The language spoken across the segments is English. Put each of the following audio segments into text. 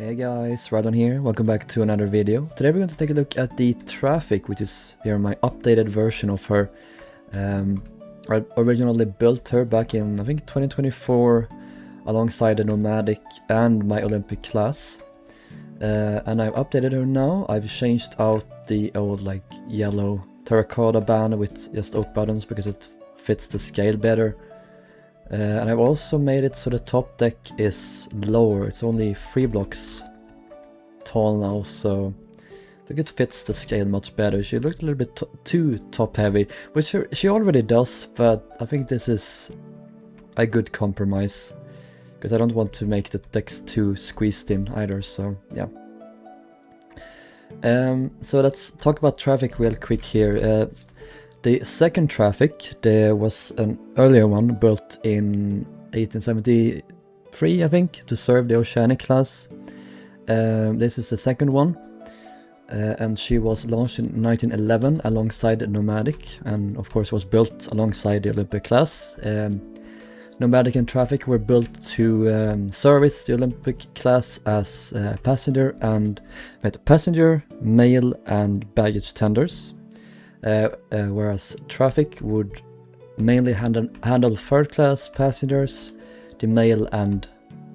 Hey guys, Rilhon here, welcome back to another video. Today we're going to take a look at the Traffic, which is here my updated version of her. I originally built her back in, I think, 2024 alongside the Nomadic and my Olympic class. And I've updated her now. I've changed out the old like yellow terracotta band with just oak buttons because it fits the scale better. And I've also made it so the top deck is lower. It's only 3 blocks tall now, so I think it fits the scale much better. She looked a little bit too top heavy, which she already does, but I think this is a good compromise because I don't want to make the decks too squeezed in either, so yeah. So let's talk about Traffic real quick here. The second Traffic, there was an earlier one built in 1873, I think, to serve the Oceanic class. This is the second one, and she was launched in 1911 alongside the Nomadic, and of course was built alongside the Olympic class. Nomadic and Traffic were built to service the Olympic class as passenger, mail and baggage tenders. Whereas Traffic would mainly handle third class passengers, the mail and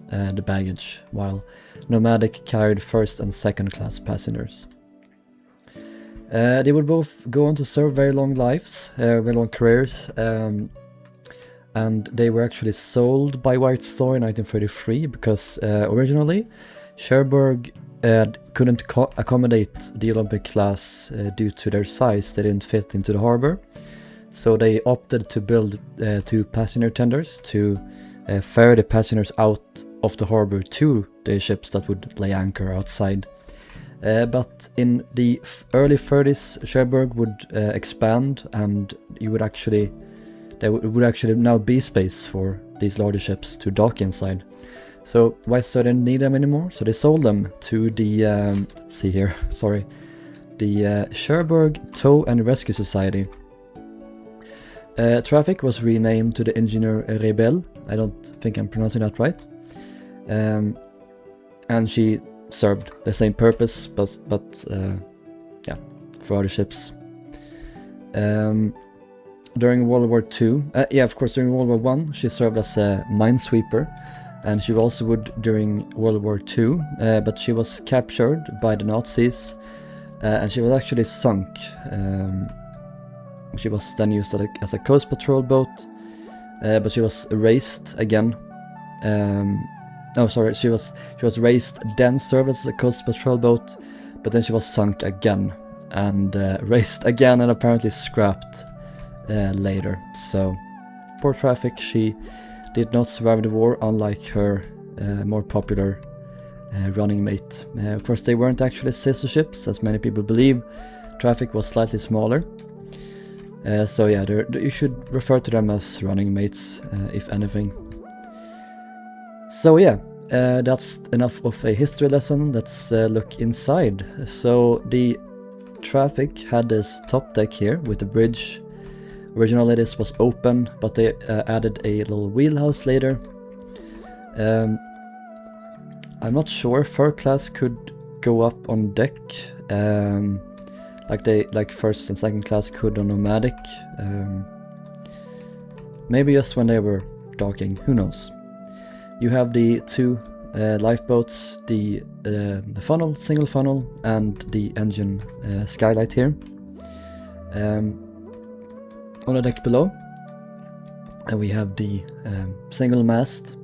the baggage, while Nomadic carried first and second class passengers. They would both go on to serve very long lives, very long careers, and they were actually sold by White Star in 1933 because originally Cherbourg couldn't accommodate the Olympic class due to their size. They didn't fit into the harbor, so they opted to build 2 passenger tenders to ferry the passengers out of the harbor to the ships that would lay anchor outside. But in the early 30s, Cherbourg would expand, and there would actually now be space for these larger ships to dock inside. So White Star didn't need them anymore, so they sold them to the, let's see here, sorry, the Cherbourg Tow Rescue Society. Traffic was renamed to the Ingenieur Reibell. I don't think I'm pronouncing that right. And she served the same purpose, but yeah, for other ships. During World War II, of course, during World War I, she served as a minesweeper. And she also would during World War II, but she was captured by the Nazis, and she was actually sunk. She was then used as a coast patrol boat, but she was raised again. She was raised, then served as a coast patrol boat, but then she was sunk again and raised again, and apparently scrapped later. So poor Traffic, she did not survive the war, unlike her more popular running mate. Of course, they weren't actually sister ships, as many people believe. Traffic was slightly smaller. So yeah, you should refer to them as running mates, if anything. So yeah, that's enough of a history lesson. Let's look inside. So the Traffic had this top deck here with the bridge. Originally this was open, but they added a little wheelhouse later. I'm not sure if third class could go up on deck. like first and second class could on Nomadic. Maybe just when they were docking, who knows. You have the two lifeboats, the funnel, single funnel, and the engine skylight here. On the deck below, and we have the single mast,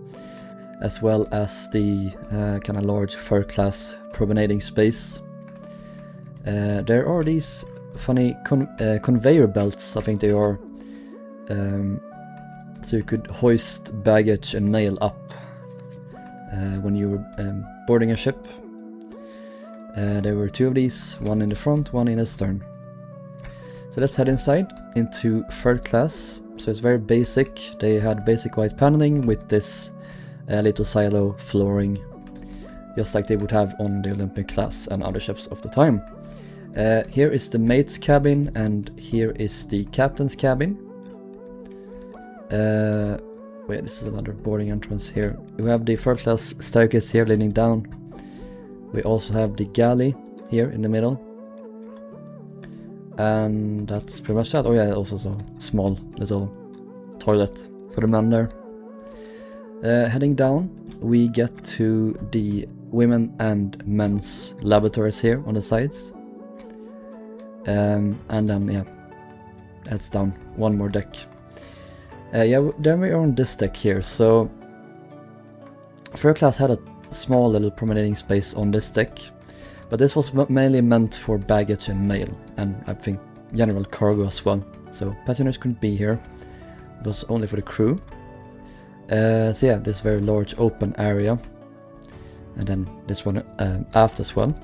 as well as the kind of large third class promenading space. There are these funny conveyor belts, I think they are, so you could hoist baggage and mail up when you were boarding a ship. There were two of these, one in the front, one in the stern. So let's head inside into third class. So it's very basic. They had basic white paneling with this little silo flooring, just like they would have on the Olympic class and other ships of the time. Here is the mate's cabin, and here is the captain's cabin. Wait, this is another boarding entrance here. We have the third class staircase here leading down. We also have the galley here in the middle. And that's pretty much that. Oh yeah, also a small little toilet for the men there. Heading down, we get to the women and men's lavatories here on the sides. And then, yeah, that's down one more deck. Yeah, then we are on this deck here. So, third class had a small little promenading space on this deck, but this was mainly meant for baggage and mail, and I think general cargo as well. So passengers couldn't be here. It was only for the crew. So yeah, this very large open area, and then this one aft as well.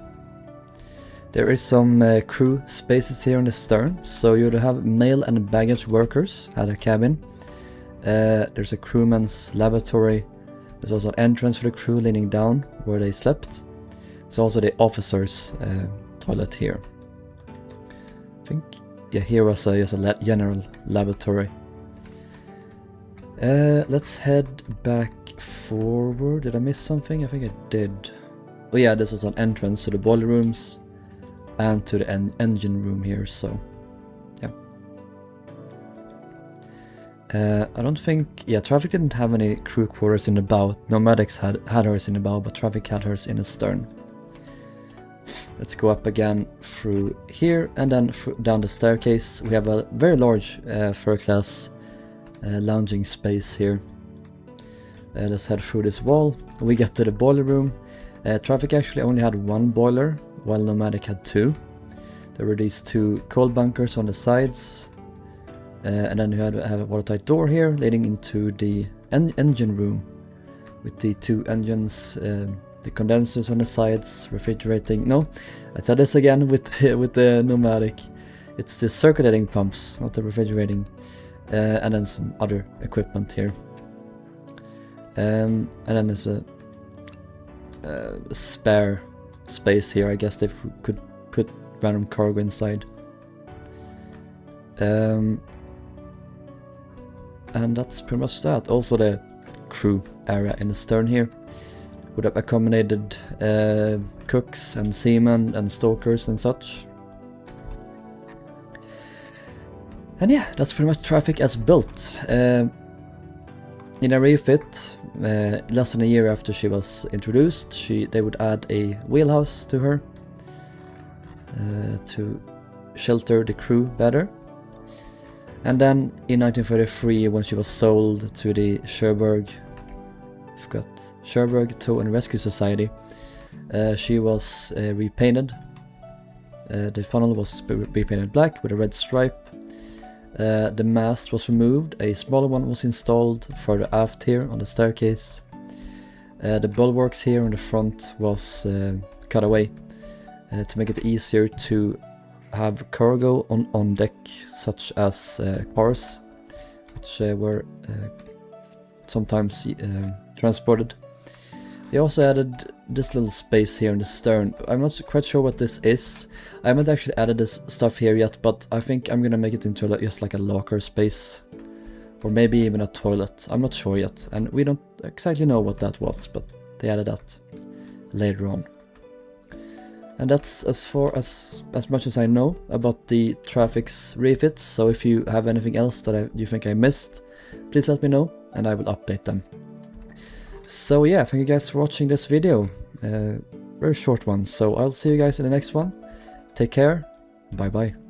There is some crew spaces here on the stern, so you'd have mail and baggage workers at a cabin. There's a crewman's lavatory. There's also an entrance for the crew leaning down where they slept. There's also the officer's toilet here. I think, yeah, here was just a general lavatory. Let's head back forward. Did I miss something? I think I did. Oh yeah, this is an entrance to the boiler rooms and to the engine room here, so yeah. I don't think, yeah, Traffic didn't have any crew quarters in the bow. Nomadics had hers in the bow, but Traffic had hers in the stern. Let's go up again through here and then down the staircase. We have a very large third class lounging space here. Let's head through this wall. We get to the boiler room. Traffic actually only had one boiler, while Nomadic had two. There were these two coal bunkers on the sides. And then you have a watertight door here leading into the engine room with the two engines, the condensers on the sides, refrigerating. No, I said this again with the Nomadic. It's the circulating pumps, not the refrigerating. And then some other equipment here. And then there's a spare space here. I guess they could put random cargo inside. And that's pretty much that. Also the crew area in the stern here would have accommodated cooks and seamen and stokers and such. And yeah, that's pretty much Traffic as built. In a refit, less than a year after she was introduced, they would add a wheelhouse to her to shelter the crew better. And then in 1933, when she was sold to the Cherbourg Tow Rescue Society, she was repainted. The funnel was repainted black with a red stripe. The mast was removed, a smaller one was installed further aft here on the staircase. The bulwarks here on the front was cut away to make it easier to have cargo on deck, such as cars, which were sometimes transported. They also added this little space here in the stern. I'm not quite sure what this is. I haven't actually added this stuff here yet, but I think I'm gonna make it into just like a locker space, or maybe even a toilet. I'm not sure yet, and we don't exactly know what that was, but they added that later on. And that's as much as I know about the Traffic's refits, so if you have anything else that you think I missed, please let me know and I will update them. So yeah, thank you guys for watching this video, very short one, so I'll see you guys in the next one. Take care, bye bye.